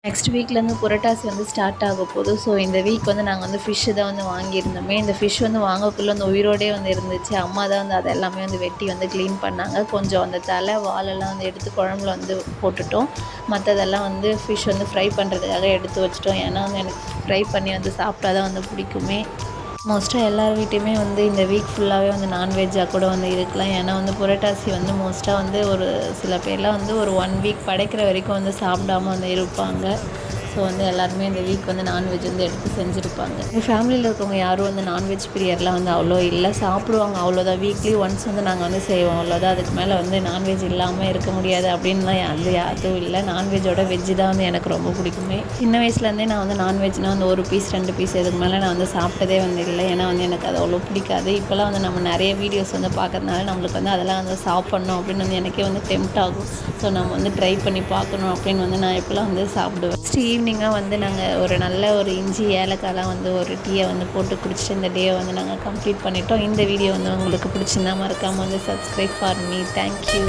Next வீக்லேருந்து புரட்டாசி வந்து start ஆக போகுது. ஸோ இந்த வீக் வந்து நாங்கள் வந்து ஃபிஷ்ஷு தான் வந்து வாங்கியிருந்தோமே. இந்த ஃபிஷ் வந்து வாங்கக்குள்ளே அந்த உயிரோடே வந்து இருந்துச்சு. அம்மா தான் வந்து அதை எல்லாமே வந்து வெட்டி வந்து க்ளீன் பண்ணாங்க. கொஞ்சம் அந்த தலை வாலெல்லாம் வந்து எடுத்து குழம்புல வந்து போட்டுட்டோம். மற்றதெல்லாம் வந்து ஃபிஷ் வந்து ஃப்ரை பண்ணுறதுக்காக எடுத்து வச்சுட்டோம். ஏன்னா வந்து எனக்கு ஃப்ரை பண்ணி வந்து சாப்பிட்டா தான் வந்து பிடிக்குமே. மோஸ்ட்டாக எல்லார் வீட்டையுமே வந்து இந்த வீக் ஃபுல்லாகவே வந்து நான்வெஜ்ஜாக கூட வந்து இருக்கலாம். ஏன்னா வந்து புரட்டாசி வந்து மோஸ்ட்டாக வந்து ஒரு சில பேர்லாம் வந்து ஒரு 1 வீக் படைக்கிற வரைக்கும் வந்து சாப்பிடாம வந்து இருப்பாங்க. ஸோ வந்து எல்லாருமே இந்த வீக் வந்து நான்வெஜ் வந்து எடுத்து செஞ்சுருப்பாங்க. எங்கள் ஃபேமிலியில் இருக்கவங்க யாரும் வந்து நான்வெஜ் பிரியர்லாம் வந்து அவ்வளோ இல்லை. சாப்பிடுவாங்க அவ்வளோதான். வீக்லி ஒன்ஸ் வந்து நாங்கள் வந்து செய்வோம் அவ்வளோதான். அதுக்கு மேலே வந்து நான்வெஜ் இல்லாமல் இருக்க முடியாது அப்படின்லாம் அது அதுவும் இல்லை. நான்வெஜ்ஜோட வெஜ்ஜு தான் வந்து எனக்கு ரொம்ப பிடிக்குமே. சின்ன வயசுலேருந்தே நான் வந்து நான்வெஜ்னால் வந்து 1 பீஸ் 2 பீஸ் இதுக்கு மேலே நான் வந்து சாப்பிட்டதே வந்து இல்லை. ஏன்னா வந்து எனக்கு அது அவ்வளோ பிடிக்காது. இப்போலாம் வந்து நம்ம நிறைய வீடியோஸ் வந்து பார்க்கறதுனால நம்மளுக்கு வந்து அதெல்லாம் வந்து சாப்பிட்ணும் அப்படின்னு வந்து எனக்கே வந்து டெம்ப்ட் ஆகும். ஸோ நம்ம வந்து ட்ரை பண்ணி பார்க்கணும் அப்படின்னு வந்து நான் இப்போலாம் வந்து சாப்பிடுவேன். நெக்ஸ்ட் ஈவினிங்காக வந்து நாங்கள் ஒரு நல்ல ஒரு இஞ்சி ஏலக்காய்லாம் வந்து ஒரு டீயை வந்து போட்டு குடிச்சிட்டு இந்த டேயை வந்து நாங்கள் கம்ப்ளீட் பண்ணிட்டோம். இந்த வீடியோ வந்து உங்களுக்கு பிடிச்சிருந்தா மறக்காமல் வந்து சப்ஸ்கிரைப் ஃபார் மீ. தேங்க்யூ.